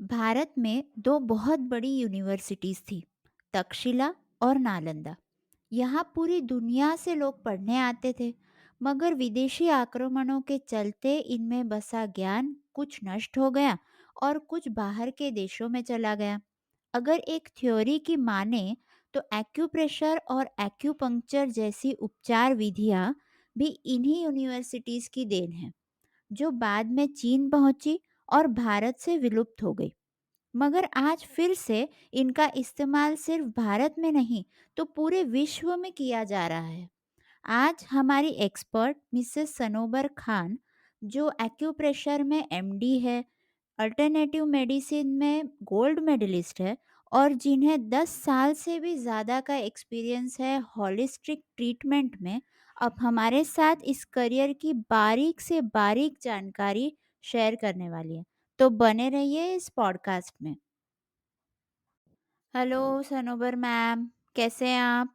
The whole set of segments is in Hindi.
भारत में दो बहुत बड़ी यूनिवर्सिटीज थी, तक्षशिला और नालंदा। यहाँ पूरी दुनिया से लोग पढ़ने आते थे। मगर विदेशी आक्रमणों के चलते इनमें बसा ज्ञान कुछ नष्ट हो गया और कुछ बाहर के देशों में चला गया। अगर एक थ्योरी की माने तो एक्यूप्रेशर और एक्यूपंक्चर जैसी उपचार विधियां भी इन्हीं यूनिवर्सिटीज की देन है, जो बाद में चीन पहुंची और भारत से विलुप्त हो गई। मगर आज फिर से इनका इस्तेमाल सिर्फ भारत में नहीं, तो पूरे विश्व में किया जा रहा है। आज हमारी एक्सपर्ट मिसेस सनोबर खान, जो एक्यूप्रेशर में एमडी है, अल्टरनेटिव मेडिसिन में गोल्ड मेडलिस्ट है और जिन्हें 10 साल से भी ज़्यादा का एक्सपीरियंस है हॉलिस्टिक ट्रीटमेंट में, अब हमारे साथ इस करियर की बारीक से बारीक जानकारी शेयर करने वाली है। तो बने रहिए इस पॉडकास्ट में। हेलो सनोबर मैम, कैसे हैं आप?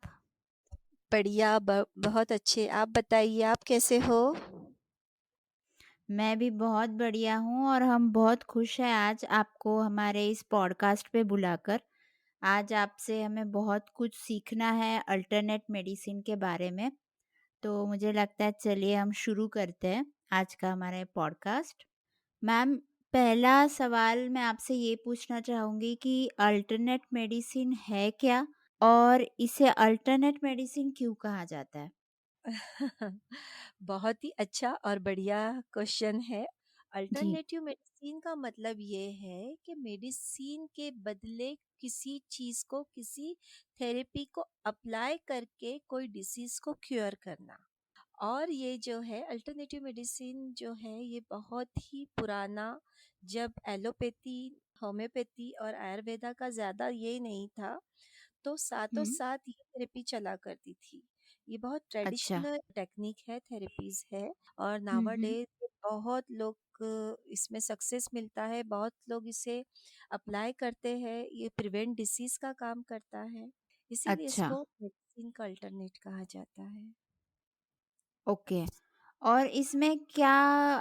बढ़िया बहुत अच्छे। आप बताइए, आप कैसे हो? मैं भी बहुत बढ़िया हूँ और हम बहुत खुश हैं आज आपको हमारे इस पॉडकास्ट पे बुलाकर। आज आपसे हमें बहुत कुछ सीखना है अल्टरनेट मेडिसिन के बारे में। तो मुझे लगता है चलिए हम शुरू करते हैं आज का हमारा पॉडकास्ट। मैम, पहला सवाल मैं आपसे ये पूछना चाहूँगी कि अल्टरनेट मेडिसिन है क्या और इसे अल्टरनेट मेडिसिन क्यों कहा जाता है? बहुत ही अच्छा और बढ़िया क्वेश्चन है। जी। अल्टरनेटिव मेडिसिन का मतलब ये है कि मेडिसिन के बदले किसी चीज को, किसी थेरेपी को अप्लाई करके कोई डिसीज को क्योर करना। और ये जो है अल्टरनेटिव मेडिसिन जो है ये बहुत ही पुराना, जब एलोपैथी, होम्योपैथी और आयुर्वेदा का ज़्यादा ये नहीं था, तो साथों हुँ। साथ ये थेरेपी चला करती थी। ये बहुत अच्छा। ट्रेडिशनल टेक्निक है, थेरेपीज है। और हुँ, हुँ। नावाडेज बहुत लोग इसमें सक्सेस मिलता है, बहुत लोग इसे अप्लाई करते हैं। ये प्रिवेंट डिसीज का काम करता है, इसीलिए अच्छा, इसको मेडिसिन का अल्टरनेट कहा जाता है। ओके। और इसमें क्या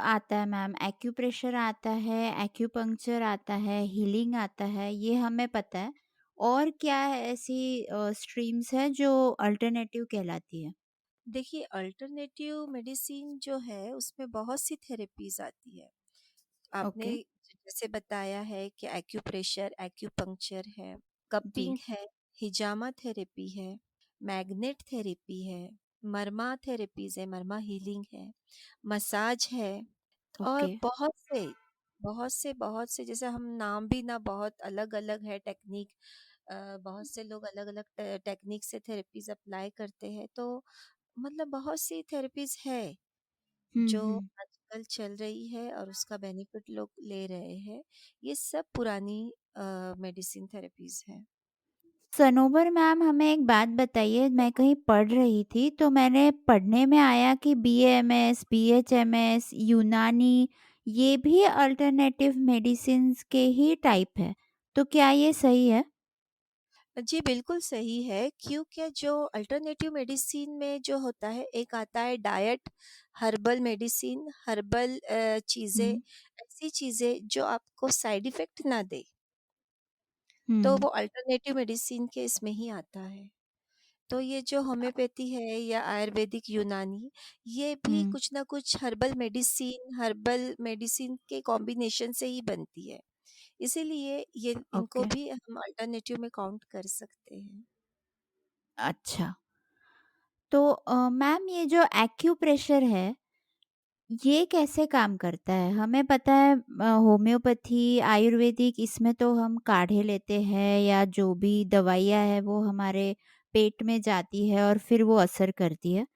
आता है मैम? एक्यूप्रेशर आता है, एक्यूपंक्चर आता है, हीलिंग आता है, ये हमें पता है। और क्या है ऐसी स्ट्रीम्स हैं जो अल्टरनेटिव कहलाती है? देखिए, अल्टरनेटिव मेडिसिन जो है उसमें बहुत सी थेरेपीज आती है। आपने ओके। जैसे बताया है कि एक्यूप्रेशर, एक्यूपंक्चर है, जी। कपिंग है, हिजामा थेरेपी है, मैग्नेट थेरेपी है, मरमा थेरेपीज है, मरमा हीलिंग है, मसाज है। और ओके। बहुत से जैसे हम नाम भी ना, बहुत अलग अलग है टेक्निक। बहुत से लोग अलग अलग टेक्निक से थेरेपीज अप्लाई करते हैं, तो मतलब बहुत सी थेरेपीज है हुँ, जो हुँ। आजकल चल रही है और उसका बेनिफिट लोग ले रहे हैं। ये सब पुरानी मेडिसिन थेरेपीज है। सनोबर मैम, हमें एक बात बताइए। मैं कहीं पढ़ रही थी तो मैंने पढ़ने में आया कि बीएमएस, बीएचएमएस, यूनानी, ये भी अल्टरनेटिव मेडिसिन्स के ही टाइप है। तो क्या ये सही है? जी बिल्कुल सही है, क्योंकि जो अल्टरनेटिव मेडिसिन में जो होता है, एक आता है डाइट, हर्बल मेडिसिन, हर्बल चीज़ें, हुँ, ऐसी चीज़ें जो आपको साइड इफ़ेक्ट ना दे, तो हुँ। वो अल्टरनेटिव मेडिसिन के इसमें ही आता है। तो ये जो होम्योपैथी है या आयुर्वेदिक, यूनानी, ये भी हुँ, कुछ ना कुछ हर्बल मेडिसिन के कॉम्बिनेशन से ही बनती है। इसीलिए ये इनको ओके। भी हम अल्टरनेटिव में काउंट कर सकते हैं। अच्छा। तो मैम, ये जो एक्यूप्रेशर है, ये कैसे काम करता है? हमें पता है होम्योपैथी, आयुर्वेदिक, इसमें तो हम काढ़े लेते हैं या जो भी दवाइयाँ हैं वो हमारे पेट में जाती है और फिर वो असर करती है।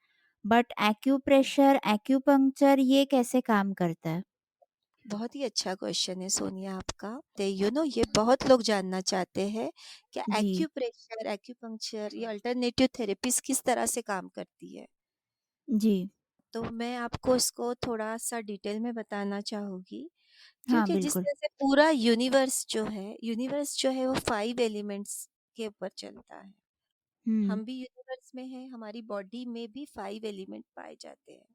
बट एक्यूप्रेशर, एक्यूपंक्चर ये कैसे काम करता है? बहुत ही अच्छा क्वेश्चन है सोनिया आपका। ये बहुत लोग जानना चाहते हैं कि जी। एक्यूप्रेशर, एक्यूपंक्चर, ये अल्टरनेटिव थेरेपीज किस तरह से काम करती है। जी। तो मैं आपको इसको थोड़ा सा डिटेल में बताना चाहूँगी, हाँ, क्योंकि जिस बिल्कुल। तरह से पूरा यूनिवर्स जो है वो 5 एलिमेंट्स के ऊपर चलता है। हुँ। हम भी यूनिवर्स में हैं, हमारी बॉडी में भी 5 एलिमेंट पाए जाते हैं।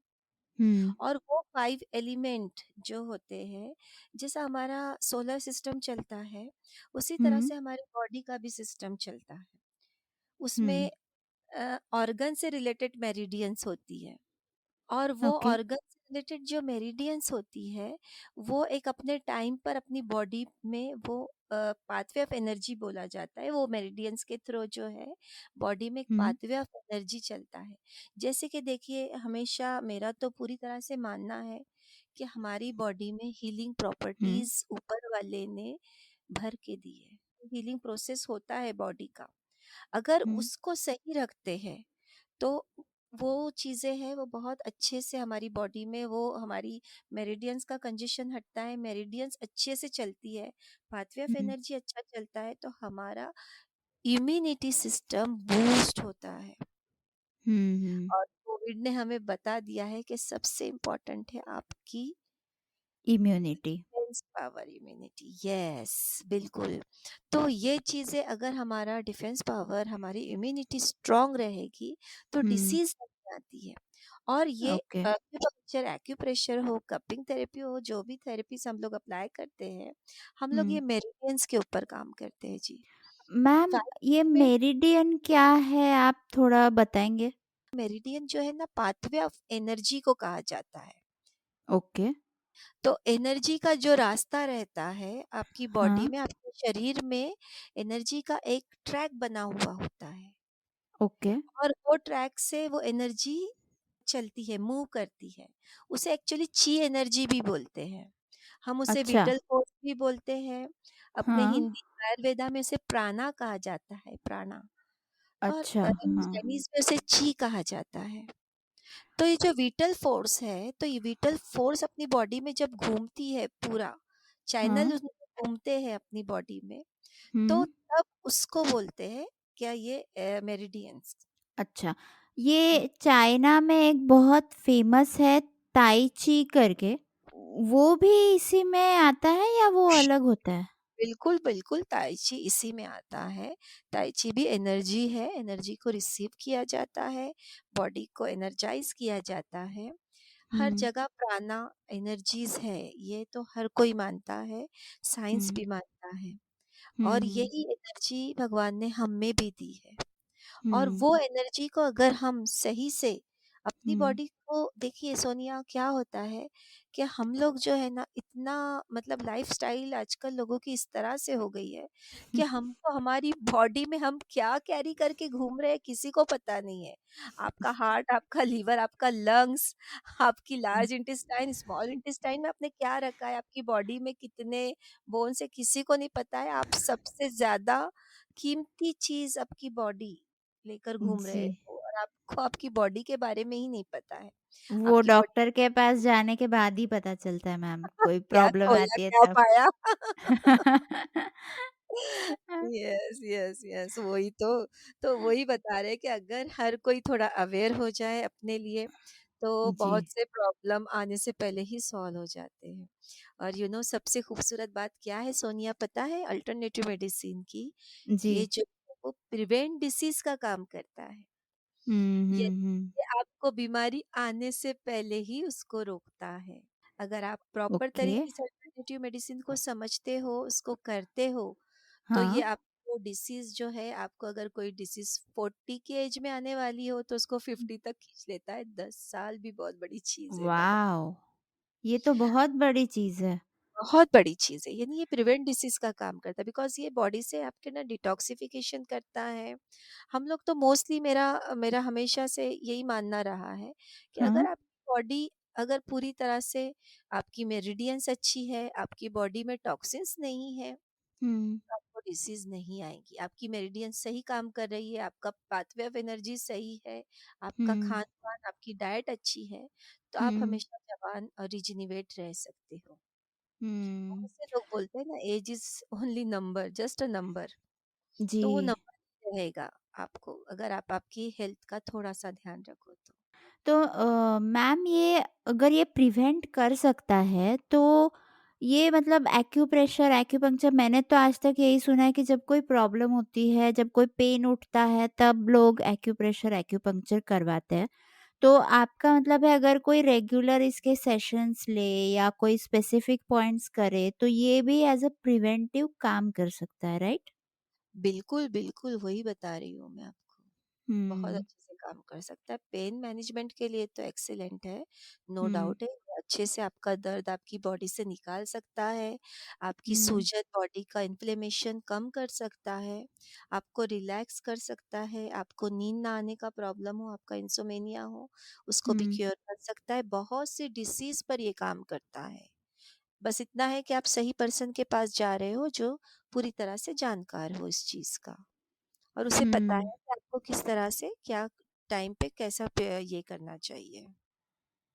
हुँ, और वो 5 एलिमेंट जो होते हैं, जैसा हमारा सोलर सिस्टम चलता है, उसी तरह हुँ, से हमारी बॉडी का भी सिस्टम चलता है। हुँ, उसमें ऑर्गन से रिलेटेड मेरिडियंस होती है, और वो ओके। ऑर्गन से रिलेटेड जो मेरिडियंस होती है, वो एक अपने टाइम पर अपनी बॉडी में वो पाथवे ऑफ एनर्जी बोला जाता है। वो मेरिडियंस के थ्रू जो है बॉडी में एक हुँ, पाथवे ऑफ एनर्जी चलता है। जैसे कि देखिए, हमेशा मेरा तो पूरी तरह से मानना है कि हमारी बॉडी में हीलिंग हुँ, प्रॉपर्टीज ऊपर वाले ने भर के दी है। हीलिंग प्रोसेस होता है बॉडी का, अगर हुँ, उसको सही रखते हैं तो वो चीज़ें हैं वो बहुत अच्छे से हमारी बॉडी में, वो हमारी मेरिडियंस का कंजेशन हटता है, मेरिडियंस अच्छे से चलती है, पाथवे ऑफ हुँ, एनर्जी अच्छा चलता है, तो हमारा इम्यूनिटी सिस्टम बूस्ट होता है। हुँ, हुँ। और कोविड ने हमें बता दिया है कि सबसे इम्पोर्टेंट है आपकी immunity. Defence power, immunity. Yes, बिल्कुल। तो ये चीज़ें, अगर हमारा डिफेंस पावर, हमारी इम्यूनिटी स्ट्रांग रहेगी, तो हुँ, डिसीज नहीं आती है। और ये ओके। एक्यूपंक्चर, एक्यूप्रेशर हो, कपिंग थेरेपी हो, जो भी थेरेपीज हम लोग अप्लाई करते हैं, हम लोग हुँ। ये मेरिडियंस के ऊपर काम करते हैं जी। मैम, ये में मेरिडियन क्या है, आप थोड़ा बताएँगे? मेरिडियन जो है ना, पाथवे ऑफ एनर्जी को कहा जाता है। ओके। तो एनर्जी का जो रास्ता रहता है आपकी बॉडी हाँ, में, आपके शरीर में एनर्जी का एक ट्रैक बना हुआ होता है, ओके। और वो ट्रैक से वो एनर्जी चलती है, मूव करती है। उसे एक्चुअली ची एनर्जी भी बोलते हैं। हम उसे अच्छा, विटल फोर्स भी बोलते हैं। अपने हाँ, हिंदी आयुर्वेदा में उसे प्राणा कहा जाता है, प्राणा। और अच्छा, हाँ, चाइनीज में उसे ची कहा जाता है। तो ये जो विटल फोर्स है, तो ये विटल फोर्स अपनी बॉडी में जब घूमती है, पूरा हाँ, चैनल उसमें घूमते हैं अपनी बॉडी में, तो हुँ, तब उसको बोलते हैं क्या, ये मेरिडियंस। अच्छा। ये चाइना में एक बहुत फ़ेमस है ताइ ची करके, वो भी इसी में आता है या वो अलग होता है? बिल्कुल, बिल्कुल, ताइ ची इसी में आता है। ताइ ची भी एनर्जी है, एनर्जी को रिसीव किया जाता है, बॉडी को एनर्जाइज़ किया जाता है। हर हुँ, जगह प्राणा एनर्जीज़ है, ये तो हर कोई मानता है, साइंस हुँ, भी मानता है। हुँ, और हुँ, यही एनर्जी भगवान ने हम में भी दी है। और हुँ, वो एनर्जी को अगर हम सही से अपनी हुँ, बॉडी को देखिए सोनिया, क्या होता है कि हम लोग जो है ना, इतना मतलब लाइफस्टाइल आजकल लोगों की इस तरह से हो गई है कि हमको हमारी बॉडी में हम क्या कैरी करके घूम रहे हैं किसी को पता नहीं है। आपका हार्ट, आपका लीवर, आपका लंग्स, आपकी हुँ, लार्ज इंटेस्टाइन, स्मॉल इंटेस्टाइन में आपने क्या रखा है, आपकी बॉडी में कितने बोन्स है, किसी को नहीं पता है। आप सबसे ज्यादा कीमती चीज आपकी बॉडी लेकर घूम रहे जी। हो, और आपको आपकी बॉडी के बारे में ही नहीं पता है। वो आपकी बॉडी डॉक्टर के पास जाने के बाद ही पता चलता है मैम, कोई क्या प्रॉब्लम खोया, आती है क्या तब। पाया। यस, यस, यस, वही तो वही बता रहे हैं कि अगर हर कोई थोड़ा अवेयर हो जाए अपने लिए, तो जी, बहुत से प्रॉब्लम आने से पहले ही सॉल्व हो जाते हैं। और सबसे खूबसूरत बात क्या है सोनिया, पता है अल्टरनेटिव मेडिसिन की? जी। ये जो वो प्रिवेंट डिसीज का काम करता है। हुँ, ये हुँ, हुँ। ये आपको बीमारी आने से पहले ही उसको रोकता है। अगर आप प्रॉपर ओके, तरीके से अल्टरनेटिव मेडिसिन को समझते हो, उसको करते हो, तो ये हाँ। आपको डिसीज़ जो है, आपको अगर कोई डिसीज़ 40 की एज में आने वाली हो, तो उसको 50 तक खींच लेता है। 10 साल भी बहुत बड़ी चीज़ है बाबा। वॉव! ये तो बहुत बड़ी चीज़ है। बहुत बड़ी चीज़ है, यानी ये प्रिवेंट डिसीज़ का काम करता है, बिकॉज़ ये बॉडी से आपके ना डिटॉक्सिफिकेशन करता है। हम लोग तो मोस्टली, मेरा हमेशा से यही मानना रहा है कि हाँ, अगर आपकी बॉडी, अगर पूरी तरह से आपकी मेरिडियंस अच्छी है, आपकी बॉडी में टॉक्सिन्स नहीं है, हुँ, तो आपको डिसीज़ नहीं आएगी। आपकी मेरिडियंस सही काम कर रही है, आपका पाथवे ऑफ एनर्जी सही है, आपका हुँ, खान-पान, आपकी डाइट अच्छी है, तो आप हुँ, हमेशा जवान और रिजेनरेट रह सकते हो। हुँ। बहुत से लोग बोलते हैं ना, age is only number, just a number. जी। तो वो नंबर ही रहेगा आपको, अगर आप आपकी हेल्थ का थोड़ा सा ध्यान रखो तो। तो मैम, ये अगर ये प्रिवेंट कर सकता है तो ये मतलब एक्यूप्रेशर, एक्यूपंक्चर, मैंने तो आज तक यही सुना है कि जब कोई प्रॉब्लम होती है, जब कोई पेन उठता है तब लोग एक्यूप्रेशर, एक्यूपंक्चर करवाते हैं। तो आपका मतलब है अगर कोई रेगुलर इसके सेशंस ले या कोई स्पेसिफिक पॉइंट्स करे तो ये भी एज़ अ प्रिवेंटिव काम कर सकता है, राइट? बिल्कुल, बिल्कुल, वही बता रही हूँ मैं आपको। बहुत हुँ, अच्छे से काम कर सकता है। पेन मैनेजमेंट के लिए तो एक्सीलेंट है, नो हुँ, डाउट है। ये अच्छे से आपका दर्द आपकी बॉडी से निकाल सकता है, आपकी हुँ, सूजन, बॉडी का इन्फ्लेमेशन कम कर सकता है, आपको रिलैक्स कर सकता है, आपको नींद ना आने का प्रॉब्लम हो, आपका इंसोमेनिया हो, उसको भी हुँ, क्योर कर सकता है। बहुत सी डिसीज़ पर ये काम करता है। बस इतना है कि आप सही पर्सन के पास जा रहे हो जो पूरी तरह से जानकार हो इस चीज़ का और उसे पता है हुँ। कि आपको किस तरह से क्या टाइम पे कैसा ये करना चाहिए।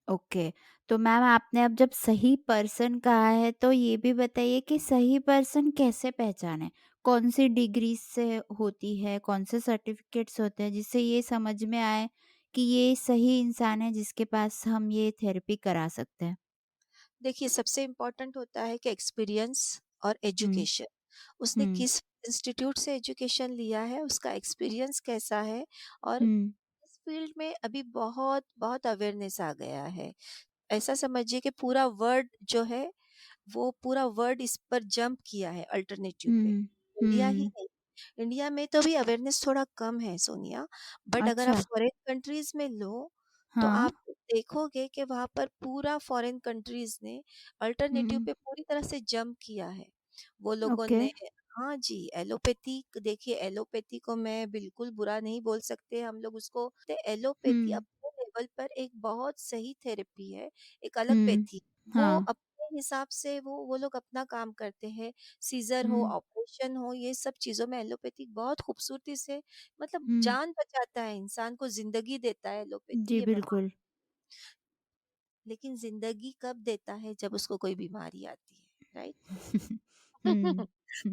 ओके। तो मैम आपने अब जब सही पर्सन कहा है तो ये भी बताइए कि सही पर्सन कैसे पहचानें? कौन-सी डिग्री से होती है, कौन से सर्टिफिकेट्स होते हैं जिससे ये समझ में आए कि ये सही इंसान है जिसके पास हम ये थेरेपी करा सकते हैं? देखिए, सबसे इम्पोर्टेंट होता है कि एक्सपीरियंस और हुँ, एजुकेशन। उसने हुँ, किस इंस्टीट्यूट से एजुकेशन लिया है, उसका एक्सपीरियंस कैसा है और हुँ, इस फील्ड में अभी बहुत बहुत अवेयरनेस आ गया है। ऐसा समझिए कि पूरा वर्ल्ड जो है वो पूरा वर्ल्ड इस पर जंप किया है अल्टरनेटिव पे। हुँ, इंडिया ही हुँ। नहीं, इंडिया में तो भी अवेयरनेस थोड़ा कम है सोनिया, बट अगर आप अच्छा, फॉरेन कंट्रीज़ में लो, तो हाँ, आप देखोगे कि वहाँ पर पूरा फॉरेन कंट्रीज़ ने अल्टरनेटिव हुँ, पे पूरी तरह से जंप किया है। वो लोगों ओके, ने हाँ जी, एलोपैथी देखिए एलोपैथी को मैं बिल्कुल बुरा नहीं बोल सकते हम लोग उसको एलोपैथी हुँ, अपने लेवल पर एक बहुत सही थेरेपी है, एक अलग हुँ, पैथी। वो हाँ, अपने हिसाब से वो लोग अपना काम करते हैं, सीज़र हो, हुँ, ऑपरेशन हो, ये सब चीज़ों में एलोपैथी बहुत खूबसूरती से मतलब हुँ। जान बचाता है, इंसान को ज़िंदगी देता है एलोपैथी जी, ये बिल्कुल। लेकिन ज़िंदगी कब देता है जब उसको कोई बीमारी आती है, राइट? हुँ,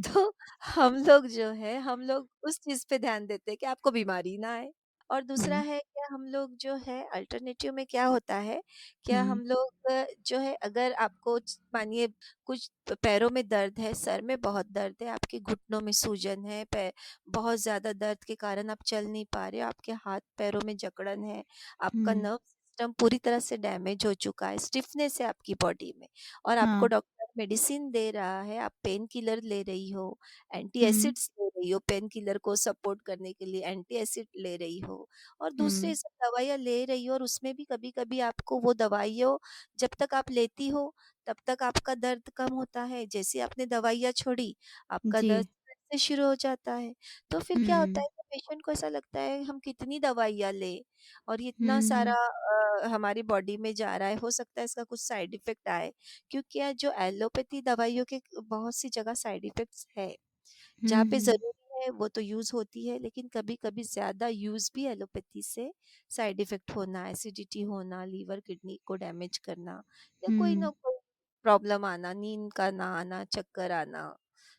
तो हम लोग जो है हम लोग उस चीज़ पे ध्यान देते हैं कि आपको बीमारी ना आए और दूसरा हुँ, है क्या हम लोग जो है अल्टरनेटिव में क्या होता है, क्या हुँ, हम लोग जो है अगर आपको मानिए कुछ पैरों में दर्द है, सर में बहुत दर्द है, आपके घुटनों में सूजन है, बहुत ज़्यादा दर्द के कारण आप चल नहीं पा रहे हो, आपके हाथ पैरों में जकड़न है, आपका हुँ, नर्व सिस्टम पूरी तरह से डैमेज हो चुका है, स्टिफनेस है आपकी बॉडी में और आपको हाँ, डॉक्टर मेडिसिन दे रहा है, आप पेन किलर ले रही हो, एंटी हुँ, एसिड्स ले रही हो, पेन किलर को सपोर्ट करने के लिए एंटी एसिड ले रही हो और दूसरे हुँ, सब दवाइयाँ ले रही हो और उसमें भी कभी-कभी आपको वो दवाइयों जब तक आप लेती हो, तब तक आपका दर्द कम होता है, जैसे आपने दवाइयाँ छोड़ी, आपका जी, दर्द फिर से शुरू हो जाता है। तो फिर क्या होता हुँ, है कि पेशेंट को ऐसा लगता है हम कितनी दवाइयाँ लें और ये इतना हुँ, सारा हुँ, हमारी बॉडी में जा रहा है, हो सकता है इसका कुछ साइड इफ़ेक्ट आए। क्योंकि जो एलोपैथी दवाइयों के बहुत सी जगह साइड इफ़ेक्ट्स है। जहाँ हुँ, पे हुँ, ज़रूरी है वो तो यूज़ होती है, लेकिन कभी-कभी ज़्यादा यूज़ भी एलोपैथी से साइड इफ़ेक्ट होना, एसिडिटी होना, लीवर, किडनी को डैमेज करना या कोई ना हुँ, कोई प्रॉब्लम आना, नींद का ना आना, चक्कर आना,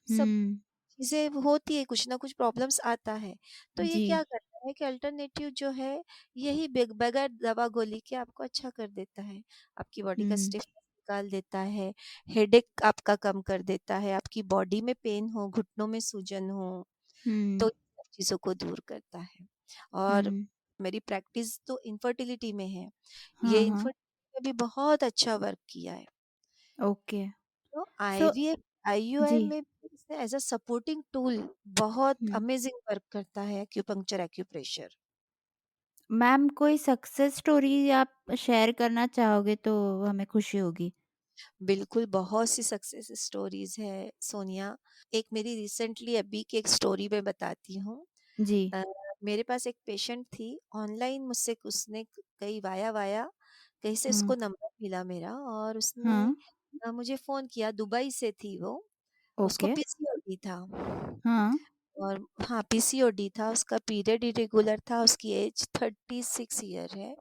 सब हुँ, चीज़ें होती है, कुछ ना कुछ प्रॉब्लम्स आता है। तो ये जी, क्या करता है कि अल्टरनेटिव जो है, यही बगैर दवा गोली के आपको अच्छा कर देता है। आपकी बॉडी का हुँ, स्टिफनेस निकाल देता है, हेडेक आपका कम कर देता है, आपकी बॉडी में पेन हो, घुटनों में सूजन हो, तो हुँ, इन सब चीज़ों को दूर करता है। और हुँ, मेरी प्रैक्टिस तो इन्फर्टिलिटी में है। ये हाँ, हाँ, इन्फर्टिलिटी में भी बहुत अच्छा वर्क किया है। ओके। तो सो आईवीएफ आईयूआई जी, में भी इसने एज़ अ सपोर्टिंग टूल बहुत हुँ, अमेजिंग वर्क करता है एक्यूपंक्चर एक्यूप्रेशर। मैम कोई सक्सेस स्टोरी आप शेयर करना चाहोगे तो हमें खुशी होगी। बिल्कुल, बहुत सी सक्सेस स्टोरीज़ है सोनिया। एक मेरी रिसेंटली अभी की एक स्टोरी मैं बताती हूँ। जी, अ, मेरे पास एक पेशेंट थी, ऑनलाइन मुझसे उसने कहीं वाया वाया कहीं से हाँ, उसको नंबर मिला मेरा और उसने हाँ, मुझे फ़ोन किया, दुबई से थी वो, उसको ओके, पीसीओडी था। हाँ, और हाँ, पीसीओडी था, उसका पीरियड इरेगुलर था, उसकी एज 36 ईयर है।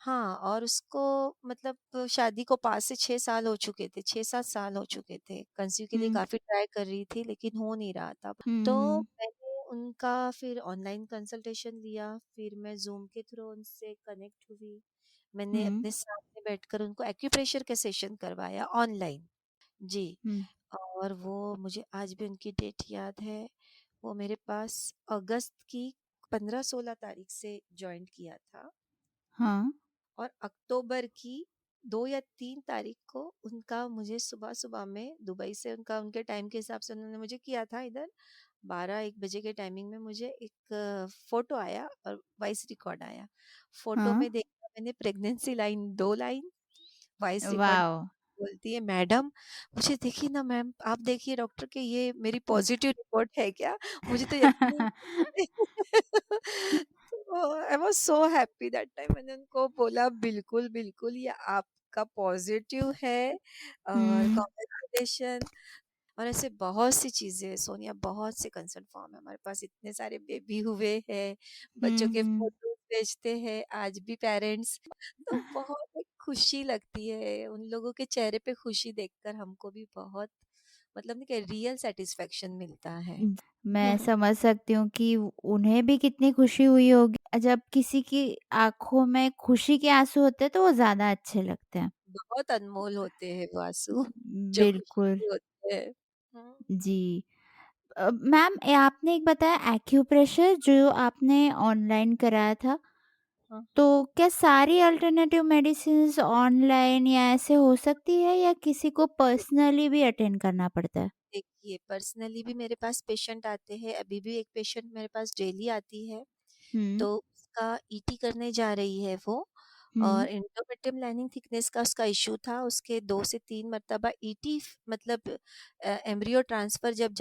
हाँ, और उसको मतलब शादी को 5 से 6 साल हो चुके थे, 6-7 साल हो चुके थे। कंसीव के लिए हुँ, काफ़ी ट्राई कर रही थी, लेकिन हो नहीं रहा था। हुँ, तो हुँ, मैंने उनका फिर ऑनलाइन कंसल्टेशन लिया, फिर मैं ज़ूम के थ्रू उनसे कनेक्ट हुई। मैंने हुँ, अपने सामने बैठकर उनको एक्यूप्रेशर का सेशन करवाया ऑनलाइन। जी, हुँ, और वो मुझे आज भी उनकी डेट याद है। वो मेरे पास अगस्त की 15-16 तारीख से जॉइन किया था हाँ। और अक्टूबर की 2 या 3 तारीख को उनका मुझे सुबह-सुबह में दुबई से उनका उनके टाइम के हिसाब से उन्होंने मुझे किया था इधर 12-1 बजे के टाइमिंग में मुझे एक फ़ोटो आया और वॉइस रिकॉर्ड आया। फ़ोटो हाँ। में देखा मैंने pregnancy line 2 line, voice record wow! बोलती है, मैडम मुझे देखिए ना मैम, आप देखिए डॉक्टर कि ये मेरी पॉजिटिव रिपोर्ट है क्या? मुझे तो यकीन नहीं तो I was so happy that time. मैंने उनको बोला बिल्कुल, बिल्कुल ये आपका पॉजिटिव है और हुँ, कांग्रेचुलेशन। और ऐसे बहुत सी चीज़ें हैं सोनिया, बहुत से कंसर्ट फॉर्म है हमारे पास, इतने सारे बेबी हुए हैं, हुँ, बच्चों के हुँ। फ़ोटोज़ भेजते हैं आज भी पेरेंट्स। तो बहुत एक खुशी लगती है, उन लोगों के चेहरे पे खुशी देखकर हमको भी बहुत मतलब नहीं कि रियल सैटिस्फैक्शन मिलता है। मैं समझ सकती हूँ कि उन्हें भी कितनी खुशी हुई होगी। जब किसी की आँखों में खुशी के आँसू होते हैं तो वो ज़्यादा अच्छे लगते हैं। बहुत अनमोल होते हैं वो आँसू जो खुशी बिल्कुल, के होते हैं। हुँ। जी। मैम आपने एक बताया एक्यूप्रेशर जो आपने ऑनलाइन कराया था, हाँ। तो क्या सारी अल्टरनेटिव मेडिसिन्स ऑनलाइन या ऐसे हो सकती है या किसी को पर्सनली भी अटेंड करना पड़ता है? देखिए पर्सनली भी मेरे पास पेशेंट आते हैं, अभी भी एक पेशेंट मेरे पास डेली आती है। हुँ, तो उसका ईटी करने जा रही है वो हुँ, और इंडोमेट्रियम लाइनिंग थिकनेस का उसका इश्यू था। उसके 2 से 3 मर्तबा ईटी मतलब एम्ब्रियो ट्रांसफर जब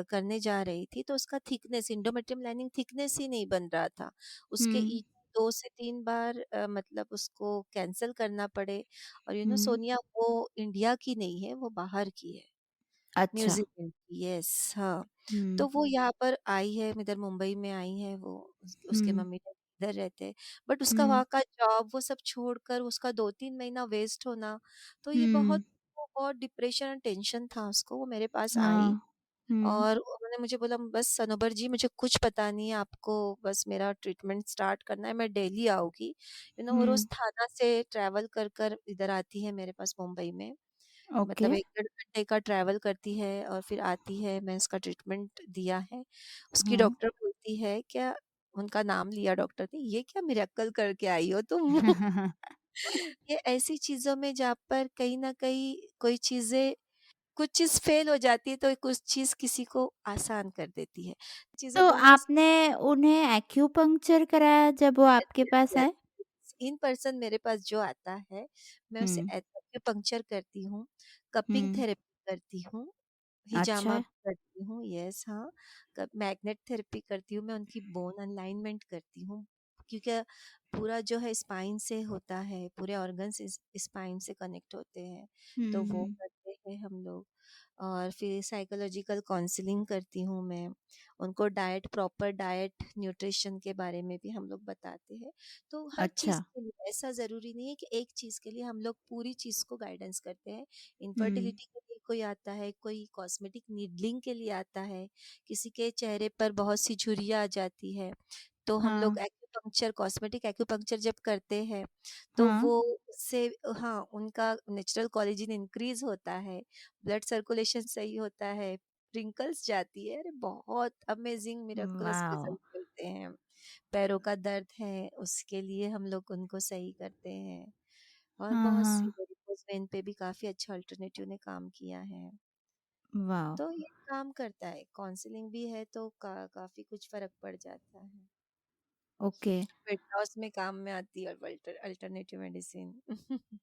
करने जा रही थी तो उसका थिकनेस इंडोमेट्रियम लाइनिंग थिकनेस ही नहीं बन रहा था। उसके हुँ, ईटी 2 से 3 बार मतलब उसको कैंसल करना पड़े और हुँ। सोनिया वो इंडिया की नहीं है, वो बाहर की है। अच्छा। न्यूज़ीलैंड की, यस हाँ। हुँ, तो वो यहाँ पर आई है, इधर मुंबई में आई है वो, उसके हुँ, मम्मी-डैडी इधर रहते हैं। बट उसका हुँ, वहाँ का जॉब वो सब छोड़कर उसका 2-3 महीना वेस्ट होना, तो ये हुँ। बहुत वो बहुत डिप्रेशन और टेंशन था उसको। वो मेरे पास आई हाँ। हुँ, और उन्होंने मुझे बोला, "बस सनोबर जी मुझे कुछ पता नहीं है, आपको बस मेरा ट्रीटमेंट स्टार्ट करना है, मैं डेली आऊँगी।" वो रोज़ हुँ। थाना से ट्रैवल कर इधर आती है मेरे पास मुंबई में। ओके। मतलब 1 डेढ़ घंटे का ट्रैवल करती है और फिर आती है, मैं उसका ट्रीटमेंट दिया है। उसकी हाँ। डॉक्टर बोलती है क्या उनका नाम लिया डॉक्टर ने, "ये क्या मिरेकल करके आई हो तुम?" ये ऐसी चीज़ों में जहाँ पर कहीं न कहीं कोई चीज़ें कुछ चीज़ फ़ेल हो जाती है तो कुछ चीज़ किसी को आसान कर देती है। चीज़ें तो बहुत आपने उन्हें एक्यूपंक्चर कराया जब वो यस, आपके यस, पास यस। आए? इन पर्सन मेरे पास जो आता है, मैं उसे हुँ, एक्यूपंक्चर करती हूँ, कपिंग हुँ। थेरेपी करती हूँ, अच्छा हिजामा है। भी करती हूँ, यस हाँ। मैग्नेट थेरेपी करती हूँ, मैं उनकी बोन अलाइनमेंट करती हूँ क्योंकि पूरा जो है स्पाइन से होता है, पूरे ऑर्गन्स स्पाइन से कनेक्ट होते हैं, तो हुँ, वो हुँ। करते हैं हम लोग। और फिर साइकोलॉजिकल काउंसलिंग करती हूँ मैं, उनको डाइट प्रॉपर डाइट न्यूट्रिशन के बारे में भी हम लोग बताते हैं। तो हर अच्छा। चीज़ के लिए ऐसा ज़रूरी नहीं है कि एक चीज़ के लिए हम लोग पूरी चीज़ को गाइडेंस करते हैं। हुँ, इनफर्टिलिटी के लिए कोई आता है, कोई कॉस्मेटिक नीडलिंग के लिए आता है, किसी के चेहरे पर बहुत सी झुर्रियाँ आ जाती है, तो हम हाँ, लोग एक्यूपंक्चर कॉस्मेटिक एक्यूपंक्चर जब करते हैं, तो हाँ। वो उससे हाँ, उनका नेचुरल कोलेजन इंक्रीज़ होता है, ब्लड सर्कुलेशन सही होता है, रिंकल्स जाती है, अरे बहुत अमेज़िंग मिरेकल्स वॉव! रिज़ल्ट मिलते हैं। पैरों का दर्द है, उसके लिए हम लोग उनको सही करते हैं और हाँ, बहुत सी हाँ। वेरिकोज़ वेन पे भी काफ़ी अच्छा अल्टरनेटिव ने काम किया है। वॉव! तो ये काम करता है, काउंसलिंग भी है तो काफ़ी कुछ फ़र्क पड़ जाता है। ओके। वेट लॉस में काम में आती है और अल्टरनेटिव मेडिसिन।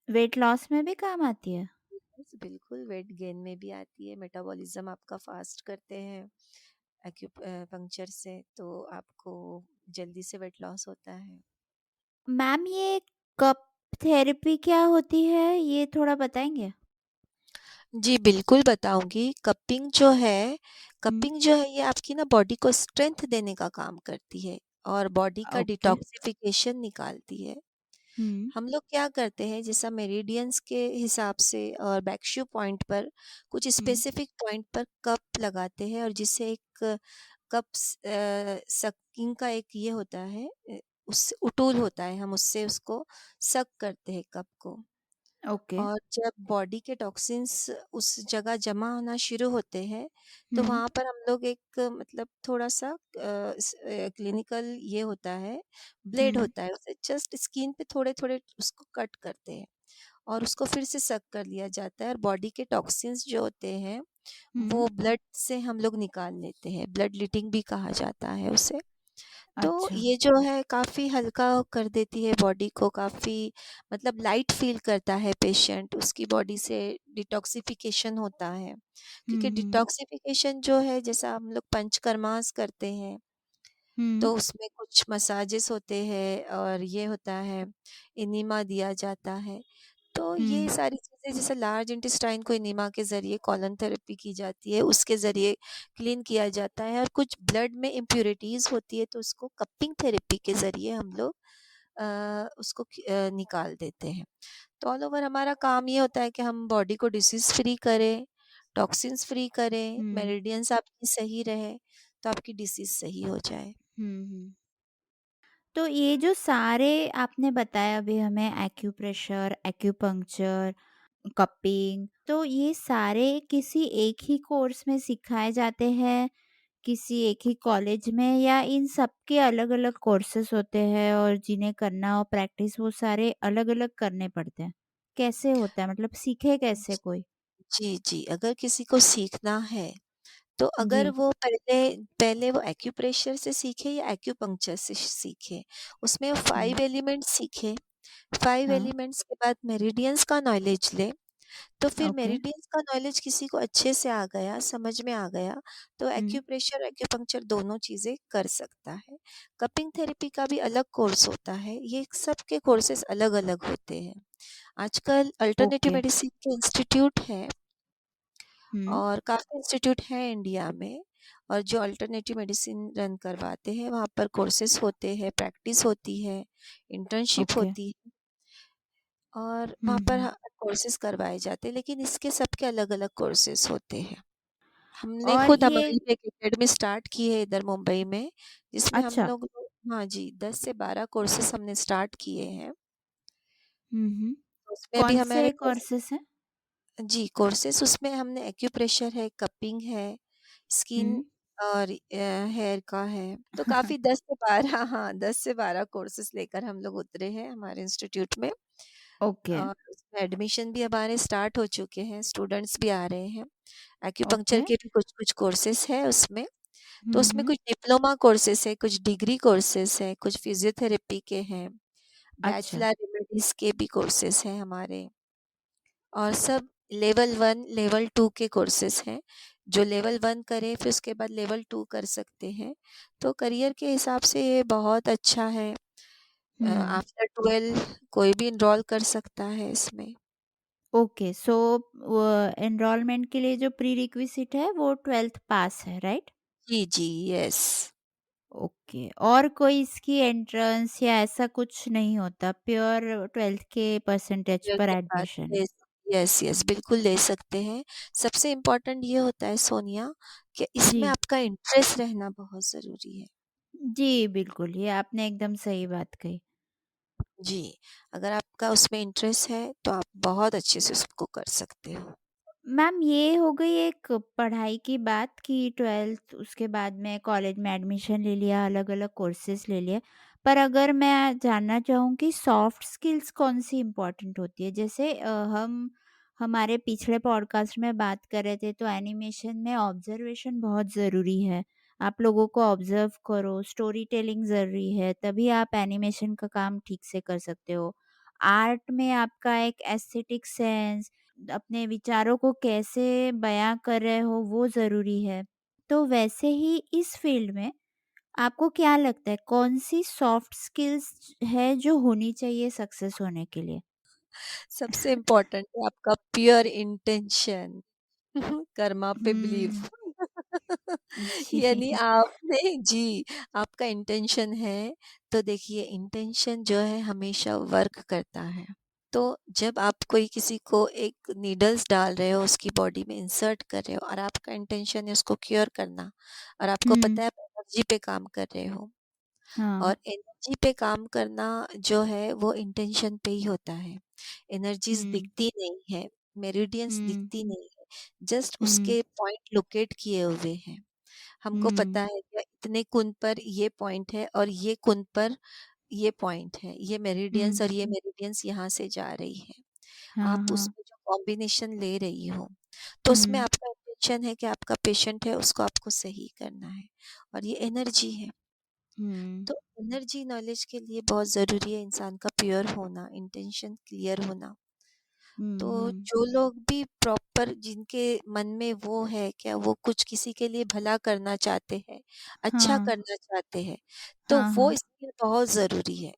वेट लॉस में भी काम आती है? यस, बिल्कुल वेट गेन में भी आती है, मेटाबॉलिज्म आपका फ़ास्ट करते हैं पंक्चर से, तो आपको जल्दी से वेट लॉस होता है। मैम ये कप थेरेपी क्या होती है? ये थोड़ा बताएँगे? जी, बिल्कुल बताऊँगी। हुँ, कपिंग जो है ये आपकी ना बॉडी को स्ट्रेंथ देने का काम करती है और बॉडी का ओके। डिटॉक्सिफिकेशन निकालती है। हुँ, हम लोग क्या करते हैं जैसा मेरिडियंस के हिसाब से और बैकशू पॉइंट पर कुछ हुँ। स्पेसिफिक पॉइंट पर कप लगाते हैं और जिससे एक कप सकिंग का एक ये होता है उस टूल होता है, हम उससे उसको सक करते हैं कप को। ओके। और जब बॉडी के टॉक्सिन्स उस जगह जमा होना शुरू होते हैं, तो हुँ, वहाँ पर हम लोग एक मतलब थोड़ा-सा क्लिनिकल ये होता है, ब्लेड हुँ, होता है, उसे जस्ट स्किन पे थोड़े-थोड़े उसको कट करते हैं और उसको फिर से सक कर लिया जाता है और बॉडी के टॉक्सिन्स जो होते हैं, हुँ। वो ब्लड से हम लोग निकाल लेते हैं, ब्लड लीटिंग भी कहा जाता है उसे। तो अच्छा। ये जो है काफ़ी हल्का कर देती है बॉडी को, काफ़ी मतलब लाइट फ़ील करता है पेशेंट, उसकी बॉडी से डिटॉक्सिफ़िकेशन होता है। हुँ, क्योंकि हुँ, डिटॉक्सिफ़िकेशन जो है जैसा हम लोग पंचकर्मास करते हैं, हुँ, तो उसमें कुछ मसाजेस होते हैं और ये होता है, इनिमा दिया जाता है। तो ये हुँ। सारी चीज़ें जैसे लार्ज इंटेस्टाइन को इनिमा के ज़रिए कॉलन थेरेपी की जाती है, उसके ज़रिए क्लीन किया जाता है और कुछ ब्लड में इम्प्यूरिटीज़ होती है तो उसको कपिंग थेरेपी के ज़रिए हम लोग उसको निकाल देते हैं। तो ऑल ओवर हमारा काम ये होता है कि हम बॉडी को डिसीज़ फ्री करें, टॉक्सिन्स फ्री करें, हुँ, मेरिडियंस आपकी सही रहे, तो आपकी डिसीज़ सही हो जाए। हुँ, हुँ। तो ये जो सारे आपने बताया अभी हमें, एक्यूप्रेशर, एक्यूपंक्चर, कपिंग, तो ये सारे किसी एक ही कोर्स में सिखाए जाते हैं, किसी एक ही कॉलेज में, या इन सब के अलग-अलग कोर्सेज़ होते हैं और जिन्हें करना हो प्रैक्टिस वो सारे अलग-अलग करने पड़ते हैं? कैसे होता है, मतलब सीखे कैसे कोई? जी, जी, अगर किसी को सीखना है तो अगर जी। वो पहले पहले वो एक्यूप्रेशर से सीखे या एक्यूपंक्चर से सीखे, उसमें वो हुँ, 5 एलिमेंट्स सीखे, 5 हाँ, एलिमेंट्स के बाद मेरिडियंस का नॉलेज ले, तो फिर ओके। मेरिडियंस का नॉलेज किसी को अच्छे से आ गया, समझ में आ गया, तो हुँ, एक्यूप्रेशर, एक्यूपंक्चर दोनों चीज़ें कर सकता है। कपिंग थेरेपी का भी अलग कोर्स होता है, ये सबके कोर्सेज़ अलग-अलग होते हैं। आजकल अल्टरनेटिव ओके। मेडिसिन के इंस्टीट्यूट हैं हुँ, और काफ़ी इंस्टीट्यूट हैं इंडिया में और जो अल्टरनेटिव मेडिसिन रन करवाते हैं, वहाँ पर कोर्सेज़ होते हैं, प्रैक्टिस होती है, इंटर्नशिप ओके। होती है और हुँ, वहाँ पर हुँ। कोर्सेज़ करवाए जाते हैं, लेकिन इसके सबके अलग-अलग कोर्सेज़ होते हैं। हमने और खुद ये हमारी एक एकेडमी स्टार्ट की है इधर मुंबई में, जिसमें हम अच्छा। लोग हाँ जी, 10 से 12 कोर्सेज़ हमने स्टार्ट किए हैं। हुँ, हुँ। उसमें भी कौन हमारे से कोर्स कोर्सेज़ हैं? जी, कोर्सेज़ उसमें हमने एक्यूप्रेशर है, कपिंग है, स्किन हुँ। और हेयर का है, तो काफ़ी 10 से 12 हाँ, 10 से 12 कोर्सेज़ लेकर हम लोग उतरे हैं हमारे इंस्टीट्यूट में ओके, और उसमें एडमिशन भी हमारे स्टार्ट हो चुके हैं, स्टूडेंट्स भी आ रहे हैं। Acupuncture okay. के भी कुछ-कुछ कोर्सेज़ हैं उसमें, तो हुँ, उसमें हुँ। कुछ डिप्लोमा कोर्सेज़ हैं, कुछ डिग्री कोर्सेज़ हैं, कुछ फिज़ियोथेरेपी के हैं, अच्छा। बैचलर रेमेडीज़ के भी कोर्सेज़ हैं हमारे। और सब लेवल 1, लेवल 2 के कोर्सेज़ हैं। जो लेवल 1 करे फिर उसके बाद लेवल 2 कर सकते हैं। तो करियर के हिसाब से ये बहुत अच्छा है। हुँ। आफ्टर 12 कोई भी एनरोल कर सकता है इसमें। ओके, सो वो एनरोलमेंट के लिए जो प्रीरिक्विज़िट है वो 12th पास है, राइट? जी, जी, यस। ओके, और कोई इसकी एंट्रेंस या ऐसा कुछ नहीं होता, प्योर 12th के परसेंटेज ईयर पर के बाद एडमिशन है? ले यस, यस, बिल्कुल ले सकते हैं। सबसे इम्पोर्टेंट ये होता है सोनिया कि जी। इसमें आपका इंटरेस्ट रहना बहुत ज़रूरी है। जी, बिल्कुल, ये आपने एकदम सही बात कही। जी, अगर आपका उसमें इंटरेस्ट है तो आप बहुत अच्छे से उसको कर सकते हो। मैम, ये हो गई एक पढ़ाई की बात कि 12th उसके बाद में कॉलेज में एडमिशन ले लिया, अलग-अलग कोर्सेज़ ले लिए। पर अगर मैं जानना चाहूँ कि सॉफ्ट स्किल्स कौन-सी इम्पोर्टेंट होती है? जैसे हम हमारे पिछले पॉडकास्ट में बात कर रहे थे तो एनिमेशन में ऑब्ज़र्वेशन बहुत ज़रूरी है। आप लोगों को ऑब्ज़र्व करो, स्टोरी टेलिंग ज़रूरी है, तभी आप एनिमेशन का काम ठीक से कर सकते हो। आर्ट में आपका एक एस्थेटिक सेंस, अपने विचारों को कैसे बयां कर रहे हो वो ज़रूरी है। तो वैसे ही इस फील्ड में आपको क्या लगता है कौन सी सॉफ्ट स्किल्स है जो होनी चाहिए सक्सेस होने के लिए? सबसे इम्पोर्टेंट है आपका प्योर इंटेंशन। कर्मा पे हुँ, बिलीव। यानी जी। आपने जी, आपका इंटेंशन है, तो देखिए इंटेंशन जो है हमेशा वर्क करता है। तो जब आप कोई किसी को एक नीडल्स डाल रहे हो, उसकी बॉडी में इंसर्ट कर रहे हो और आपका इंटेंशन है उसको क्योर करना और आपको हुँ, पता है आप एनर्जी पे काम कर रहे हो हाँ, और एनर्जी पे काम करना जो है वो इंटेंशन पे ही होता है। एनर्जीज़ हुँ, दिखती नहीं है, मेरिडियंस हुँ, दिखती नहीं है, जस्ट हुँ, उसके पॉइंट लोकेट किए हुए हैं। हमको पता हुँ। है कि इतने कुंद पर ये पॉइंट है और ये कुंद पर ये पॉइंट है, ये हुँ, मेरिडियंस और ये मेरिडियंस यहाँ से जा रही है। हाँ, आप हाँ। उसमें जो कॉम्बिनेशन ले रही हो, तो उसमें हुँ, आपका इंटेंशन है कि आपका पेशेंट है उसको आपको सही करना है और ये एनर्जी है। हुँ, तो एनर्जी नॉलेज के लिए बहुत ज़रूरी है इंसान का प्योर होना, इंटेंशन क्लियर होना। तो हुँ, हुँ। जो लोग भी प्रॉपर जिनके मन में वो है क्या वो कुछ किसी के लिए भला करना चाहते हैं, अच्छा हाँ, करना चाहते हैं, तो हाँ, वो हाँ। इसके लिए बहुत ज़रूरी है।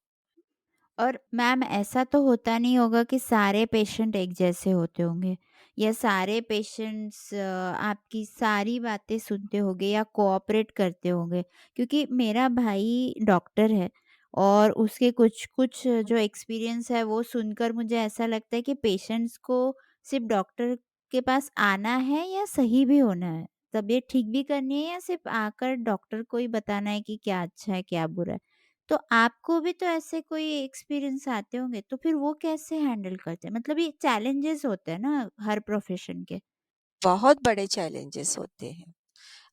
और मैम ऐसा तो होता नहीं होगा कि सारे पेशेंट एक जैसे होते होंगे या सारे पेशेंट्स आपकी सारी बातें सुनते होंगे या कोऑपरेट करते होंगे, क्योंकि मेरा भाई डॉक्टर है और उसके कुछ कुछ जो एक्सपीरियंस है वो सुनकर मुझे ऐसा लगता है कि पेशेंट्स को सिर्फ डॉक्टर के पास आना है या सही भी होना है, तबीयत ठीक भी करनी है या सिर्फ आकर डॉक्टर को ही बताना है कि क्या अच्छा है क्या बुरा है। तो आपको भी तो ऐसे कोई एक्सपीरियंस आते होंगे, तो फिर वो कैसे हैंडल करते हैं? मतलब ये चैलेंजेस होते हैं ना हर प्रोफ़ेशन के। बहुत बड़े चैलेंजेस होते हैं।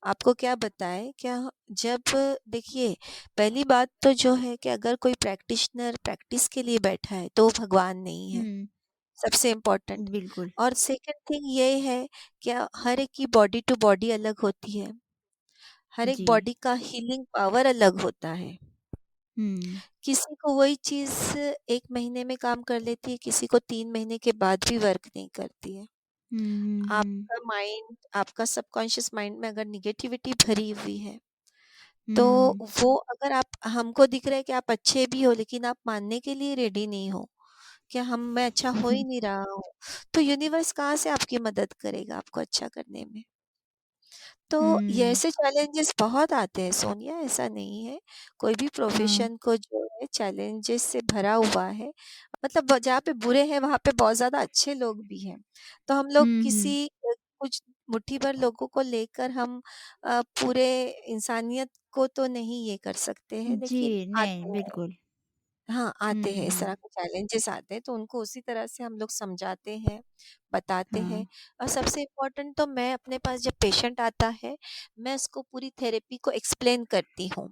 आपको क्या बताएँ क्या जब देखिए पहली बात तो जो है कि अगर कोई प्रैक्टिशनर प्रैक्टिस के लिए बैठा है तो वो भगवान नहीं है, हुँ, सबसे इम्पोर्टेंट। बिल्कुल। और सेकंड थिंग ये है क्या हर एक की बॉडी टू बॉडी अलग होती है। हर एक जी। बॉडी का हीलिंग पावर अलग होता है। हुँ। किसी को वही चीज़ 1 महीने में काम कर लेती है, किसी को 3 महीने के बाद भी वर्क नहीं करती है। हुँ, हुँ, हुँ। आपका माइंड आपका सबकॉन्शियस माइंड में अगर नेगेटिविटी भरी हुई है, तो हुँ। वो अगर आप हमको दिख रहा है कि आप अच्छे भी हो लेकिन आप मानने के लिए रेडी नहीं हो, कि मैं अच्छा हो ही नहीं रहा हूँ, तो यूनिवर्स कहाँ से आपकी मदद करेगा आपको अच्छा करने में? तो ये हुँ, ऐसे चैलेंजेस बहुत आते हैं सोनिया, ऐसा नहीं है। कोई भी हाँ। प्रोफ़ेशन को जो है चैलेंजेस से भरा हुआ है। मतलब जहाँ पे बुरे हैं वहाँ पे बहुत ज़्यादा अच्छे लोग भी हैं। तो हम लोग हुँ, हुँ। किसी कुछ मुट्ठी भर लोगों को लेकर हम पूरे इंसानियत को तो नहीं ये कर सकते हैं, जी, लेकिन नहीं, आते हैं। बिल्कुल। हाँ, आते हुँ, हैं, इस तरह हुँ। के चैलेंजेस आते हैं, तो उनको उसी तरह से हम लोग समझाते हैं, बताते हैं। हाँ। और सबसे इम्पोर्टेंट तो मैं अपने पास जब पेशेंट आता है, मैं उसको पूरी थेरेपी को एक्सप्लेन करती हूँ।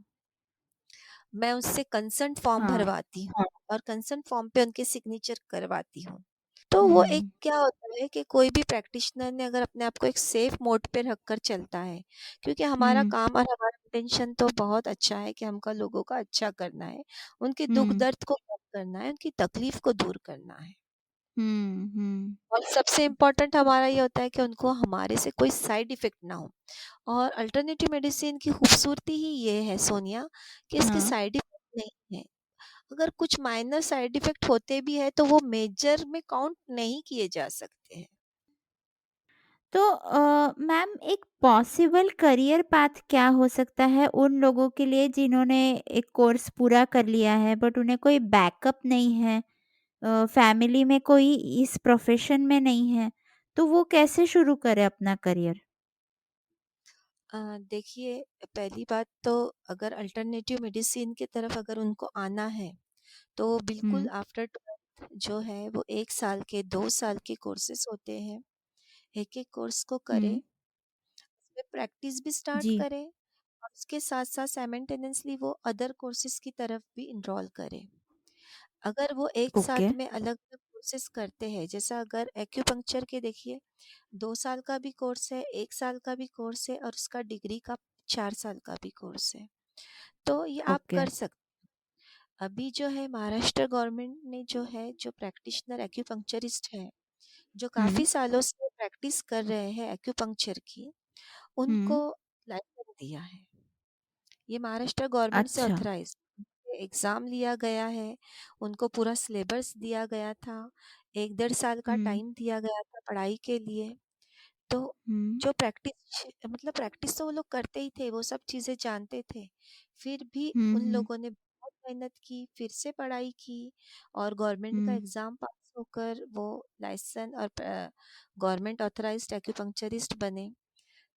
मैं उससे कंसर्न फॉर्म हाँ। भरवाती हूँ और कंसर्न फॉर्म पे उनके सिग्नेचर करवाती हूँ। तो वो एक हुँ, क्या होता है कि कोई भी प्रैक्टिशनर ने अगर अपने आप को एक सेफ मोड पे रखकर चलता है, क्योंकि हमारा हुँ, काम और हमारा इंटेंशन तो बहुत अच्छा है कि हमको लोगों का अच्छा करना है, उनके दुःख हुँ, दर्द को कम करना है, उनकी तकलीफ को दूर करना है। हुँ, हुँ। और सबसे इम्पोर्टेंट हमारा ये होता है कि उनको हमारे से कोई साइड इफ़ेक्ट ना हो। और अल्टरनेटिव मेडिसिन की खूबसूरती ही ये है सोनिया कि इसके हाँ। साइड इफ़ेक्ट नहीं है। अगर कुछ माइनर साइड इफ़ेक्ट होते भी हैं तो वो मेजर में काउंट नहीं किए जा सकते हैं। तो मैम एक पॉसिबल करियर पाथ क्या हो सकता है उन लोगों के लिए जिन्होंने एक कोर्स पूरा कर लिया है बट उन्हें कोई बैकअप नहीं है, फैमिली में कोई इस प्रोफेशन में नहीं है, तो वो कैसे शुरू करे अपना करियर? देखिए पहली बात तो अगर अल्टरनेटिव मेडिसिन की तरफ अगर उनको आना है, तो बिल्कुल हुँ, आफ्टर 12th जो है वो 1 साल के 2 साल के कोर्सेज़ होते हैं। एक-एक कोर्स को करें, हुँ, उसमें प्रैक्टिस भी स्टार्ट जी, करें और उसके साथ-साथ साइमल्टेनियसली वो अदर कोर्सेज़ की तरफ भी एनरोल करें। अगर वो एक ओके, साथ में अलग-अलग कोर्सेज़ करते हैं, जैसा अगर एक्यूपंक्चर के देखिए 2 साल का भी कोर्स है, 1 साल का भी कोर्स है और उसका डिग्री का 4 साल का भी कोर्स है। तो ये आप ओके। कर सकते अभी जो है महाराष्ट्र गवर्नमेंट ने जो है, जो प्रैक्टिशनर एक्यूपंक्चरिस्ट हैं, जो हुँ, काफ़ी सालों से प्रैक्टिस कर रहे हैं एक्यूपंक्चर की, हुँ, उनको लाइसेंस दिया है। ये महाराष्ट्र गवर्नमेंट से अच्छा, ऑथराइज़ एग्ज़ाम लिया गया है, उनको पूरा सिलेबस दिया गया था, 1 डेढ़ साल का हुँ, टाइम दिया गया था पढ़ाई के लिए। तो हुँ, जो प्रैक्टिस मतलब प्रैक्टिस तो वो लोग करते ही थे, वो सब चीज़ें जानते थे। फिर भी हुँ, उन हुँ, लोगों ने बहुत मेहनत की, फिर से पढ़ाई की और गवर्नमेंट का हुँ, एग्ज़ाम पास होकर वो लाइसेंस और गवर्नमेंट ऑथराइज्ड एक्यूपंक्चरिस्ट बने।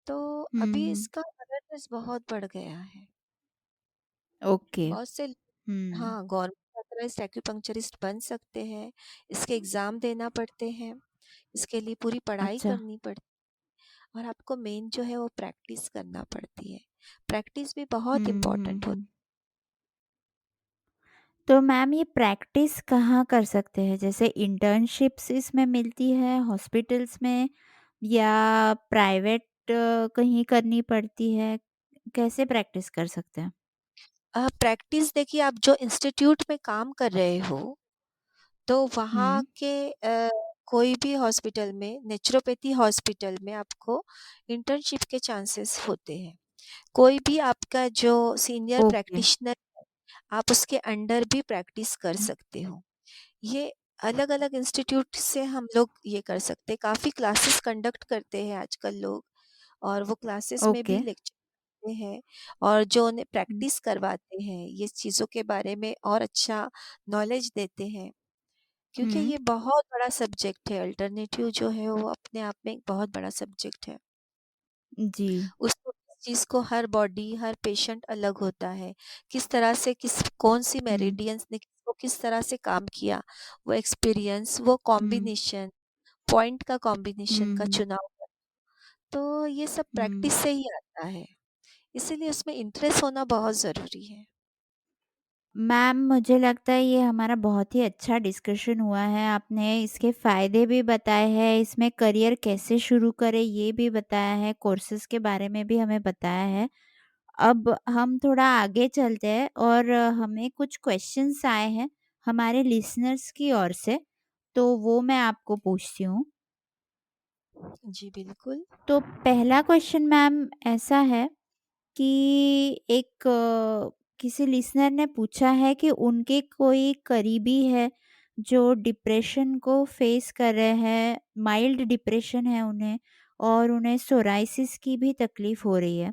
तो हुँ, अभी हुँ, इसका अवेयरनेस बहुत बढ़ गया है। ओके, बहुत से हुँ, हाँ, गवर्नमेंट ऑथराइज्ड एक्यूपंक्चरिस्ट बन सकते हैं। इसके एग्ज़ाम देना पड़ते हैं, इसके लिए पूरी पढ़ाई अच्छा। करनी पड़ती है और आपको मेन जो है वो प्रैक्टिस करना पड़ती है। प्रैक्टिस भी बहुत इम्पोर्टेंट होती हुँ। तो मैम ये प्रैक्टिस कहाँ कर सकते हैं? जैसे इंटर्नशिप्स इसमें मिलती है हॉस्पिटल्स में या प्राइवेट कहीं करनी पड़ती है? कैसे प्रैक्टिस कर सकते हैं? प्रैक्टिस देखिए, आप जो इंस्टीट्यूट में काम कर रहे हो, तो वहाँ हुँ, के कोई भी हॉस्पिटल में, नेचुरोपैथी हॉस्पिटल में आपको इंटर्नशिप के चांसेस होते हैं। कोई भी आपका जो सीनियर ओके। प्रैक्टिशनर, आप उसके अंडर भी प्रैक्टिस कर हुँ, सकते हो। ये अलग-अलग इंस्टीट्यूट से हम लोग ये कर सकते हैं। काफ़ी क्लासेस कंडक्ट करते हैं आजकल लोग, और वो क्लासेस में भी ओके। लेक्चर देते हैं और जो उन्हें हुँ, प्रैक्टिस करवाते हैं, ये चीज़ों के बारे में और अच्छा नॉलेज देते हैं। क्योंकि हुँ, ये बहुत बड़ा सब्जेक्ट है, अल्टरनेटिव जो है वो अपने आप में एक बहुत बड़ा सब्जेक्ट है। जी। उसको इस चीज़ को, हर बॉडी, हर पेशेंट अलग होता है। किस तरह से, किस कौन-सी हुँ, मेरिडियंस ने किसको किस तरह से काम किया, वो एक्सपीरियंस, वो हुँ, कॉम्बिनेशन, पॉइंट का कॉम्बिनेशन हुँ, का हुँ, चुनाव, तो ये सब हुँ। प्रैक्टिस से ही आता है। इसीलिए उसमें इंटरेस्ट होना बहुत ज़रूरी है। मैम मुझे लगता है ये हमारा बहुत ही अच्छा डिस्कशन हुआ है। आपने इसके फ़ायदे भी बताए हैं, इसमें करियर कैसे शुरू करें ये भी बताया है, कोर्सेज़ के बारे में भी हमें बताया है। अब हम थोड़ा आगे चलते हैं और हमें कुछ क्वेश्चन्स आए हैं हमारे लिसनर्स की ओर से, तो वो मैं आपको पूछती हूँ। जी, बिल्कुल। तो पहला क्वेश्चन मैम ऐसा है कि एक किसी लिसनर ने पूछा है कि उनके कोई करीबी है जो डिप्रेशन को फेस कर रहे हैं, माइल्ड डिप्रेशन है उन्हें और उन्हें सोराइसिस की भी तकलीफ हो रही है।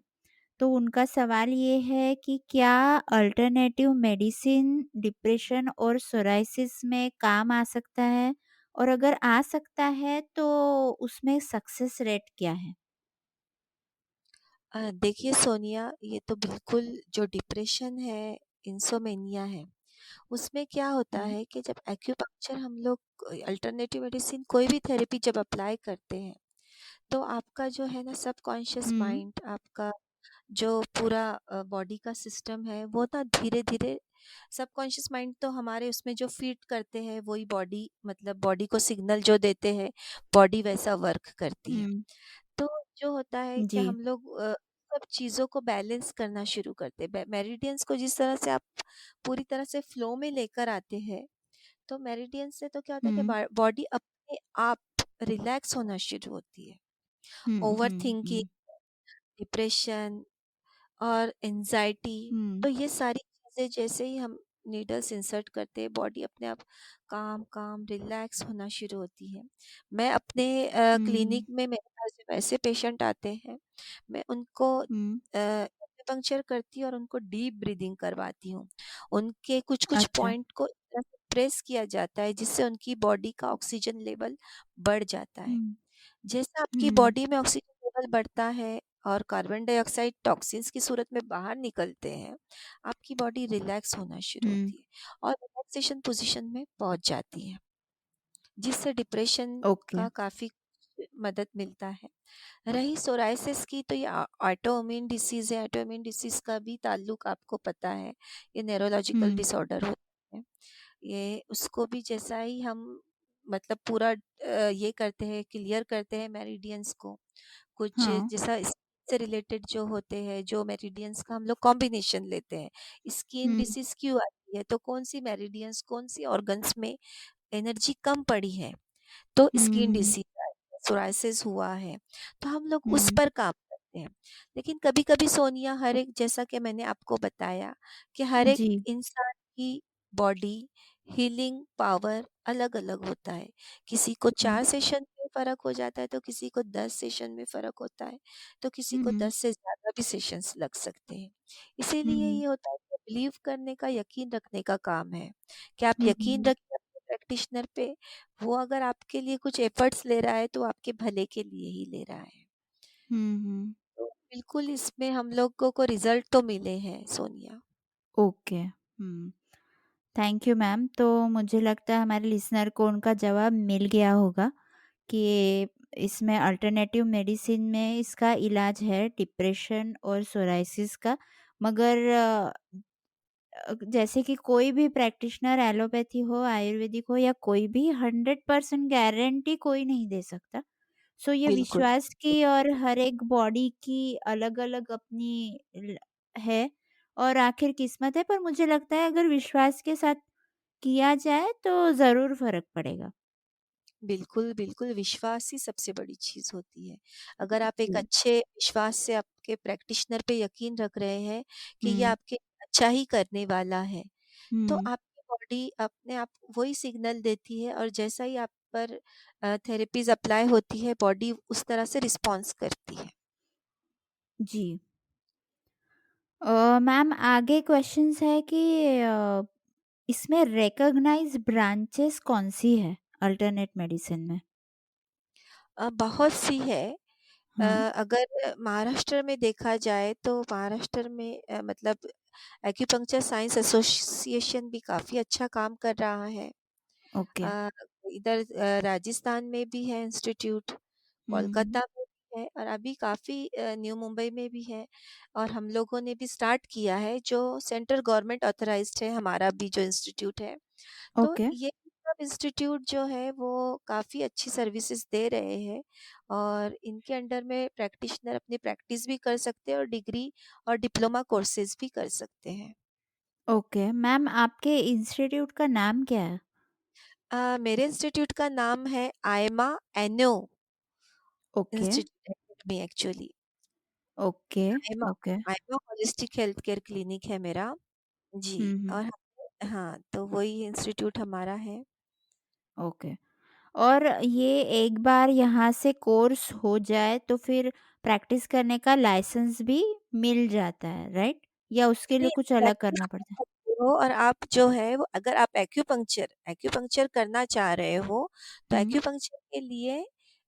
तो उनका सवाल ये है कि क्या अल्टरनेटिव मेडिसिन डिप्रेशन और सोराइसिस में काम आ सकता है? और अगर आ सकता है तो उसमें सक्सेस रेट क्या है? देखिए सोनिया, ये तो बिल्कुल, जो डिप्रेशन है, इंसोमेनिया है, उसमें क्या होता हुँ, है कि जब एक्यूपंक्चर हम लोग, अल्टरनेटिव मेडिसिन, कोई भी थेरेपी जब अप्लाई करते हैं, तो आपका जो है ना सबकॉन्शियस हुँ, माइंड, आपका जो पूरा बॉडी का सिस्टम है, वो ना धीरे-धीरे, सबकॉन्शियस माइंड तो हमारे उसमें जो फीड करते हैं वही बॉडी, मतलब बॉडी को सिग्नल जो देते हैं, बॉडी वैसा वर्क करती है। हुँ, तो जो होता है कि जी। हम लोग सब चीज़ों को बैलेंस करना शुरू करते हैं। मेरिडियंस को जिस तरह से आप पूरी तरह से फ्लो में लेकर आते हैं, तो मेरिडियंस से तो क्या होता है कि हुँ, बॉडी अपने आप रिलैक्स होना शुरू होती है। हुँ, ओवर हुँ, थिंकिंग, हुँ, डिप्रेशन और एंजाइटी, हुँ, तो ये सारी चीज़ें जैसे ही हम नीडल्स इंसर्ट करते हैं, बॉडी अपने आप काम काम रिलैक्स होना शुरू होती है। मैं अपने हुँ, क्लिनिक में, मेरे पास जब ऐसे पेशेंट आते हैं, मैं उनको हुँ, एक्यूपंक्चर करती हूँ और उनको डीप ब्रीदिंग करवाती हूँ। उनके कुछ-कुछ अच्छा। पॉइंट को इस तरह से प्रेस किया जाता है जिससे उनकी बॉडी का ऑक्सीजन लेवल बढ़ जाता है। हुँ, जैसा आपकी हुँ, बॉडी में ऑक्सीजन लेवल बढ़ता है और कार्बन डाइऑक्साइड टॉक्सिन्स की सूरत में बाहर निकलते हैं, आपकी बॉडी रिलैक्स होना शुरू हुँ, होती है और रिलैक्सेशन पोजीशन में पहुंच जाती है, जिससे डिप्रेशन ओके। का काफ़ी मदद मिलता है। रही सोराइसिस की, तो ये ऑटोइम्यून डिसीज़ है। ऑटोइम्यून डिसीज़ का भी ताल्लुक आपको पता है, ये न्यूरोलॉजिकल हुँ, डिसऑर्डर होता है। ये उसको भी जैसा ही हम, मतलब पूरा ये करते हैं, क्लियर करते हैं मेरिडियंस को, कुछ हाँ, जैसा से रिलेटेड जो होते हैं, जो मेरिडियंस का हम लोग कॉम्बिनेशन लेते हैं। स्किन हुँ, डिसीज़ क्यों आती है, तो कौन-सी मेरिडियंस, कौन-सी ऑर्गन्स में एनर्जी कम पड़ी है, तो हुँ, स्किन हुँ, डिसीज़ आई है, सोरायसिस हुआ है, तो हम लोग उस हुँ, पर काम करते हैं। लेकिन कभी-कभी सोनिया, हर एक, जैसा कि मैंने आपको बताया कि हर एक जी। इंसान की बॉडी हीलिंग पावर अलग-अलग होता है। किसी को हुँ, 4 सेशन में फ़र्क हो जाता है, तो किसी को 10 सेशन में फ़र्क होता है, तो किसी को हुँ, 10 से ज़्यादा भी सेशंस लग सकते हैं। इसीलिए हुँ, ये होता है कि बिलीव करने का, यकीन रखने का काम है, कि आप हुँ, यकीन हुँ, रखिए अपने प्रैक्टिशनर पे, वो अगर आपके लिए कुछ एफर्ट्स ले रहा है तो आपके भले के लिए ही ले रहा है। हुँ, हुँ, तो बिल्कुल इसमें हम लोगों को रिजल्ट तो मिले हैं Sonia. Okay. Hmm. Thank you ma'am. तो मुझे लगता है हमारे लिसनर को उनका जवाब मिल गया होगा कि इसमें अल्टरनेटिव मेडिसिन में इसका इलाज है डिप्रेशन और सोराइसिस का। मगर जैसे कि कोई भी प्रैक्टिशनर एलोपैथी हो, आयुर्वेदिक हो या कोई भी 100% गारंटी कोई नहीं दे सकता। सो ये बिल्कुल। विश्वास की और हर एक बॉडी की अलग-अलग अपनी है और आखिर किस्मत है, पर मुझे लगता है अगर विश्वास के साथ किया जाए तो ज़रूर फ़र्क पड़ेगा। बिल्कुल, बिल्कुल, विश्वास ही सबसे बड़ी चीज़ होती है। अगर आप एक जी। अच्छे विश्वास से आपके प्रैक्टिशनर पे यकीन रख रहे हैं कि ये हुँ, आपके अच्छा ही करने वाला है, तो हुँ। आपकी बॉडी अपने आप वही सिग्नल देती है और जैसा ही आप पर थेरेपीज़ अप्लाई होती है, बॉडी उस तरह से रिस्पॉन्स करती है। जी। मैम आगे क्वेश्चंस है कि अ, इसमें रिकॉग्नाइज्ड ब्रांचेस कौन-सी है अल्टरनेट मेडिसिन में? बहुत सी है। हाँ, अगर महाराष्ट्र में देखा जाए तो महाराष्ट्र में मतलब एक्यूपंक्चर साइंस एसोसिएशन भी काफ़ी अच्छा काम कर रहा है। ओके। अ, इधर राजस्थान में भी है इंस्टीट्यूट, हुँ, हुँ। कोलकाता में भी है और अभी काफ़ी न्यू मुंबई में भी है और हम लोगों ने भी स्टार्ट किया है जो सेंट्रल गवर्नमेंट ऑथराइज्ड है हमारा भी जो इंस्टीट्यूट है। तो ओके, ये सब इंस्टीट्यूट जो है वो काफ़ी अच्छी सर्विसेज दे रहे हैं और इनके अंडर में प्रैक्टिशनर अपनी प्रैक्टिस भी कर सकते हैं और डिग्री और डिप्लोमा कोर्सेज भी कर सकते हैं। ओके। मैम आपके इंस्टीट्यूट का नाम क्या है? मेरे इंस्टीट्यूट का नाम है आयमा एनो okay, institute academy actually. Okay, Ayma okay. Ayma holistic health care clinic है मेरा। जी। हुँ, हुँ। और हाँ, तो वही इंस्टीट्यूट हमारा है। ओके। और ये एक बार यहाँ से कोर्स हो जाए तो फिर प्रैक्टिस करने का लाइसेंस भी मिल जाता है, राइट? या उसके लिए नहीं, कुछ अलग प्रैक्टिस करना कर पड़ता है? सकते हो और आप जो है वो अगर आप एक्यूपंक्चर एक्यूपंक्चर करना चाह रहे हो, तो हुँ, एक्यूपंक्चर के लिए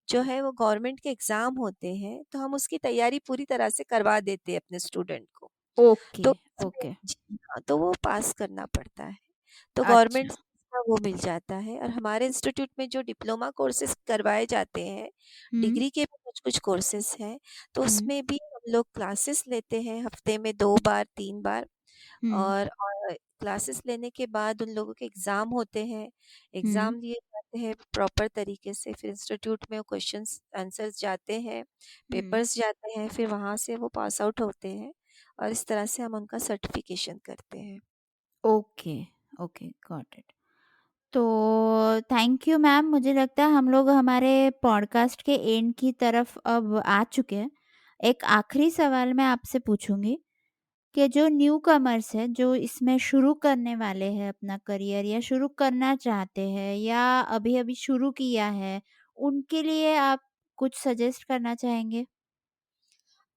जो है वो गवर्नमेंट के एग्ज़ाम होते हैं, तो हम उसकी तैयारी पूरी तरह से करवा देते हैं अपने स्टूडेंट को। ओके, तो उसमें ओके। जी हाँ, तो वो पास करना पड़ता है। तो अच्छा। गवर्नमेंट से इसका वो मिल जाता है और हमारे इंस्टीट्यूट में जो डिप्लोमा कोर्सेज़ करवाए जाते हैं, हुँ, डिग्री के भी कुछ-कुछ कोर्सेज़ हैं, तो हुँ, उसमें भी हम लोग क्लासेस लेते हैं हफ्ते में 2 बार, 3 बार। हुँ, और क्लासेस लेने के बाद उन लोगों के एग्ज़ाम होते हैं, हुँ, एग्ज़ाम लिए जाते हैं प्रॉपर तरीके से, फिर इंस्टीट्यूट में क्वेश्चन्स आंसर्स जाते हैं, हुँ। पेपर्स जाते हैं, फिर वहाँ से वो पास आउट होते हैं और इस तरह से हम उनका सर्टिफ़िकेशन करते हैं। Okay, okay, got it. तो थैंक यू मैम, मुझे लगता है हम लोग हमारे पॉडकास्ट के एंड की तरफ अब आ चुके हैं। एक आखिरी सवाल मैं आपसे पूछूँगी कि जो न्यू कमर्स है, जो इसमें शुरू करने वाले हैं अपना करियर या शुरू करना चाहते हैं या अभी-अभी शुरू किया है, उनके लिए आप कुछ सजेस्ट करना चाहेंगे?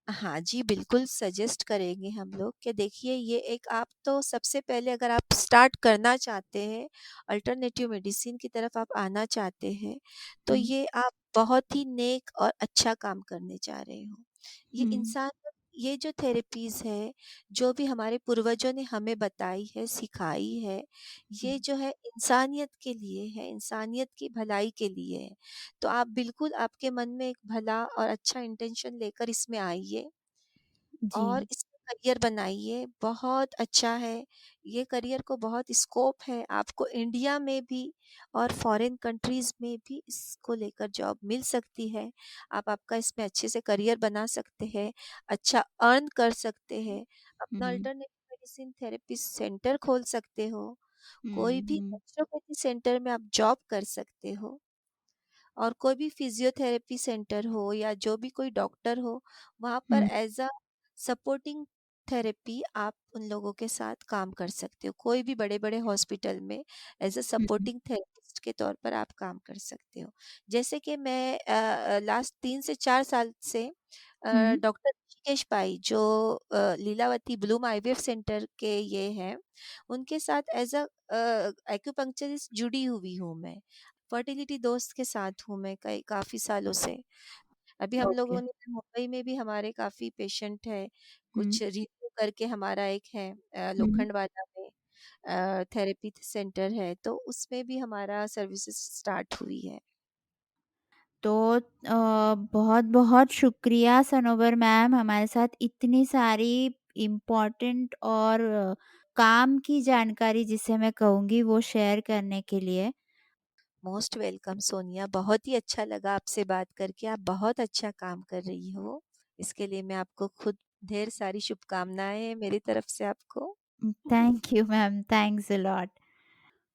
हाँ जी, बिल्कुल सजेस्ट करेंगे हम लोग कि देखिए ये एक आप तो सबसे पहले अगर आप स्टार्ट करना चाहते हैं, अल्टरनेटिव मेडिसिन की तरफ आप आना चाहते हैं, तो हुँ, ये आप बहुत ही नेक और अच्छा काम करने जा रहे हो। ये हुँ, इंसान ये जो थेरेपीज़ है, जो भी हमारे पूर्वजों ने हमें बताई है, सिखाई है, हुँ। ये जो है इंसानियत के लिए है, इंसानियत की भलाई के लिए है। तो आप बिल्कुल आपके मन में एक भला और अच्छा इंटेंशन लेकर इसमें आइए जी। और इसमें करियर बनाइए, बहुत अच्छा है। ये करियर को बहुत स्कोप है, आपको इंडिया में भी और फॉरेन कंट्रीज़ में भी इसको लेकर जॉब मिल सकती है। आप आपका इसमें अच्छे से करियर बना सकते हैं, अच्छा अर्न कर सकते हैं, अपना हुँ, अल्टरनेटिव मेडिसिन थेरेपी सेंटर खोल सकते हो, कोई हुँ, भी हुँ, नेचुरोपैथी सेंटर में आप जॉब कर सकते हो। और कोई भी फिजियोथेरेपी सेंटर हो या जो भी कोई डॉक्टर हो, वहाँ पर हुँ, एज़ अ सपोर्टिंग थेरेपी आप उन लोगों के साथ काम कर सकते हो। कोई भी बड़े-बड़े हॉस्पिटल में as a hmm, supporting therapist के तौर पर आप काम कर सकते हो। जैसे कि मैं लास्ट 3 से 4 साल से हुँ, डॉक्टर ऋषिकेश पाई जो लीलावती ब्लूम आईवीएफ सेंटर के ये हैं, उनके साथ एज़ अ एक्यूपंक्चरिस्ट जुड़ी हुई हूँ मैं। फर्टिलिटी दोस्त के साथ हूँ मैं कई काफ़ी सालों से। अभी हम ओके। लोगों ने मुंबई में भी हमारे काफ़ी पेशेंट हैं, हुँ, कुछ रितु करके हमारा एक है हुँ, लोखंडवाला में। थेरेपी सेंटर है, तो उसमें भी हमारा सर्विसेज स्टार्ट हुई है। तो बहुत-बहुत शुक्रिया सनोबर मैम, हमारे साथ इतनी सारी इम्पोर्टेंट और काम की जानकारी, जिसे मैं कहूँगी, वो शेयर करने के लिए। मोस्ट वेलकम सोनिया, बहुत ही अच्छा लगा आपसे बात करके। आप बहुत अच्छा काम कर रही हो। इसके लिए मैं आपको खुद ढेर सारी शुभकामनाएँ हैं मेरी तरफ से आपको। Thank you ma'am, thanks a lot.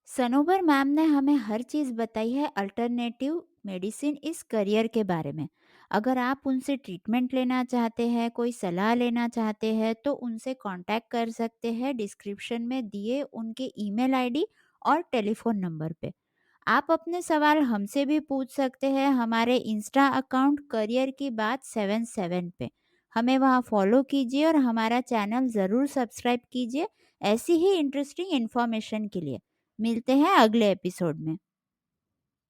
Sanobar ma'am ने हमें हर चीज़ बताई है अल्टरनेटिव मेडिसिन इस करियर के बारे में। अगर आप उनसे ट्रीटमेंट लेना चाहते हैं, कोई सलाह लेना चाहते हैं, तो उनसे कांटेक्ट कर सकते हैं डिस्क्रिप्शन में दिए उनके ईमेल आईडी और टेलीफोन नंबर पे। आप अपने सवाल हमसे भी पूछ सकते हैं हमारे इंस्टा अकाउंट करियर की बात 77 पे। हमें वहाँ फॉलो कीजिए और हमारा चैनल ज़रूर सब्सक्राइब कीजिए ऐसी ही इंटरेस्टिंग इन्फॉर्मेशन के लिए। मिलते हैं अगले एपिसोड में।